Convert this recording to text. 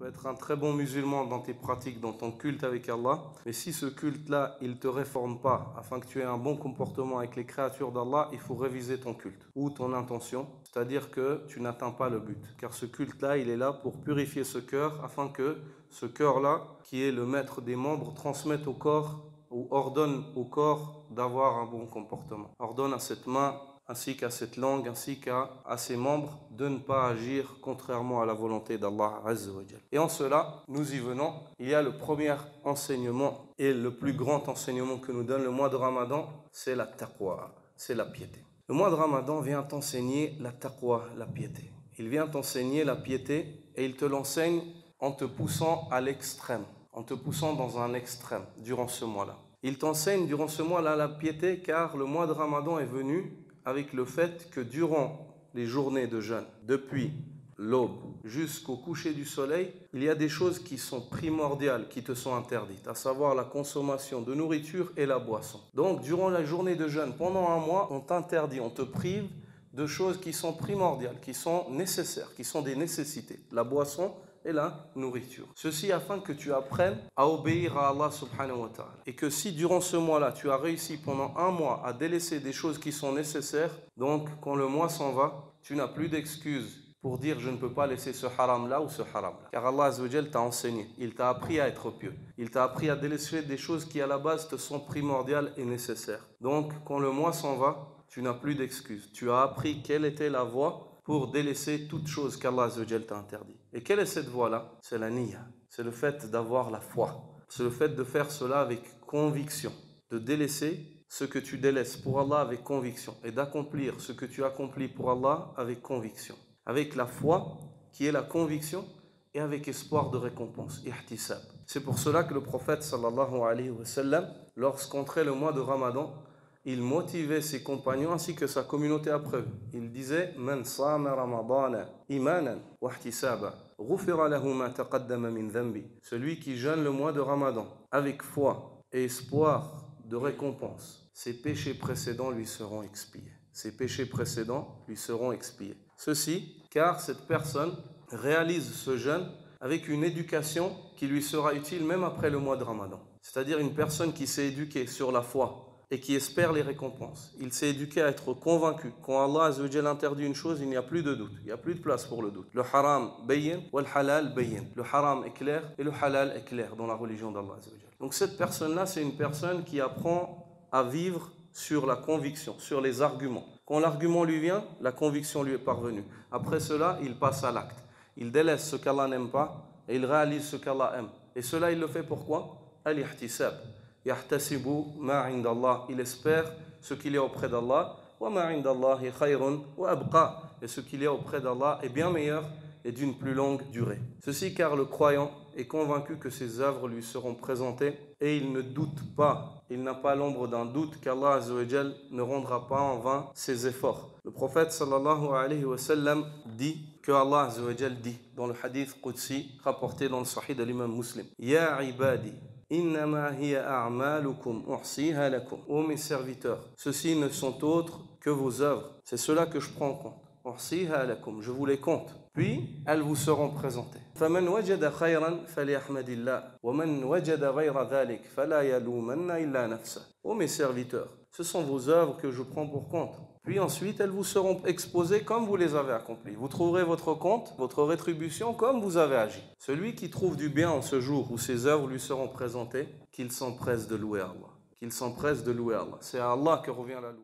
peux être un très bon musulman dans tes pratiques, dans ton culte avec Allah, mais si ce culte-là, il ne te réforme pas, afin que tu aies un bon comportement avec les créatures d'Allah, il faut réviser ton culte ou ton intention, c'est-à-dire que tu n'atteins pas le but. Car ce culte-là, il est là pour purifier ce cœur, afin que ce cœur-là, qui est le maître des membres, transmette au corps ou ordonne au corps d'avoir un bon comportement. Ordonne à cette main, ainsi qu'à cette langue, ainsi qu'à ses membres, de ne pas agir contrairement à la volonté d'Allah Azza wa Jal. Et en cela, nous y venons, il y a le premier enseignement et le plus grand enseignement que nous donne le mois de Ramadan, c'est la taqwa, c'est la piété. Le mois de Ramadan vient t'enseigner la taqwa, la piété. Il vient t'enseigner la piété et il te l'enseigne en te poussant à l'extrême, en te poussant dans un extrême durant ce mois-là. Il t'enseigne durant ce mois-là la piété car le mois de Ramadan est venu avec le fait que durant les journées de jeûne, depuis l'aube jusqu'au coucher du soleil, il y a des choses qui sont primordiales, qui te sont interdites, à savoir la consommation de nourriture et la boisson. Donc, durant la journée de jeûne, pendant un mois, on t'interdit, on te prive de choses qui sont primordiales, qui sont nécessaires, qui sont des nécessités. La boisson et la nourriture. Ceci afin que tu apprennes à obéir à Allah subhanahu wa ta'ala. Et que si durant ce mois-là, tu as réussi pendant un mois à délaisser des choses qui sont nécessaires, donc quand le mois s'en va, tu n'as plus d'excuses pour dire je ne peux pas laisser ce haram-là ou ce haram-là. Car Allah Azza wa Jal t'a enseigné, il t'a appris à être pieux. Il t'a appris à délaisser des choses qui à la base te sont primordiales et nécessaires. Donc quand le mois s'en va, tu n'as plus d'excuses. Tu as appris quelle était la voie pour délaisser toute chose qu'Allah Azza wa Jal t'a interdit. Et quelle est cette voie-là? C'est la niya. C'est le fait d'avoir la foi. C'est le fait de faire cela avec conviction. De délaisser ce que tu délaisses pour Allah avec conviction. Et d'accomplir ce que tu accomplis pour Allah avec conviction. Avec la foi qui est la conviction et avec espoir de récompense. Ihtisab. C'est pour cela que le prophète sallallahu alayhi wa sallam, lorsqu'entrait le mois de Ramadan, il motivait ses compagnons ainsi que sa communauté après eux. Il disait Man sama ramadana imanan wa ihtisaba ghufira lahu ma taqaddama min dhanbi. Celui qui jeûne le mois de Ramadan avec foi et espoir de récompense, ses péchés précédents lui seront expiés. Ses péchés précédents lui seront expiés. Ceci car cette personne réalise ce jeûne avec une éducation qui lui sera utile même après le mois de Ramadan. C'est-à-dire une personne qui s'est éduquée sur la foi et qui espère les récompenses. Il s'est éduqué à être convaincu. Quand Allah Azza wa Jalla interdit une chose, il n'y a plus de doute. Il n'y a plus de place pour le doute. Le haram bayyin wal halal bayyin. Le haram est clair et le halal est clair dans la religion d'Allah Azza wa Jalla. Donc cette personne-là, c'est une personne qui apprend à vivre sur la conviction, sur les arguments. Quand l'argument lui vient, la conviction lui est parvenue. Après cela, il passe à l'acte. Il délaisse ce qu'Allah n'aime pas et il réalise ce qu'Allah aime. Et cela, il le fait pourquoi? Al-ihtisab. Yahtasibu ma inda Allah. Il espère ce qu'il est auprès d'Allah. Wa ma inda Allahi khayrun wa abqa. Et ce qu'il est auprès d'Allah est bien meilleur et d'une plus longue durée. Ceci car le croyant est convaincu que ses œuvres lui seront présentées et il ne doute pas, il n'a pas l'ombre d'un doute qu'Allah Azza wa Jal ne rendra pas en vain ses efforts. Le prophète sallallahu alayhi wa sallam dit que Allah Azza wa Jal dit dans le hadith Qudsi rapporté dans le Sahih de l'imam Muslim: Ya ibadi, innama hiya a'malukum uhsiha lakum. Ô mes serviteurs, ceux-ci ne sont autres que vos œuvres. C'est cela que je prends en compte. Uhsiha lakum, je vous les compte. Puis, elles vous seront présentées. فَمَنْ وَجَدَ خَيْرًا فَلْيَحْمَدِ اللَّهِ وَمَنْ وَجَدَ غَيْرَ ذَلِكَ فَلَا يَلُومَنَّ إِلَّا نَفْسَهُ. Ô mes serviteurs, ce sont vos œuvres que je prends pour compte. Puis ensuite, elles vous seront exposées comme vous les avez accomplies. Vous trouverez votre compte, votre rétribution comme vous avez agi. Celui qui trouve du bien en ce jour où ses œuvres lui seront présentées, qu'il s'empresse de louer Allah. Qu'il s'empresse de louer Allah. C'est à Allah que revient la louange.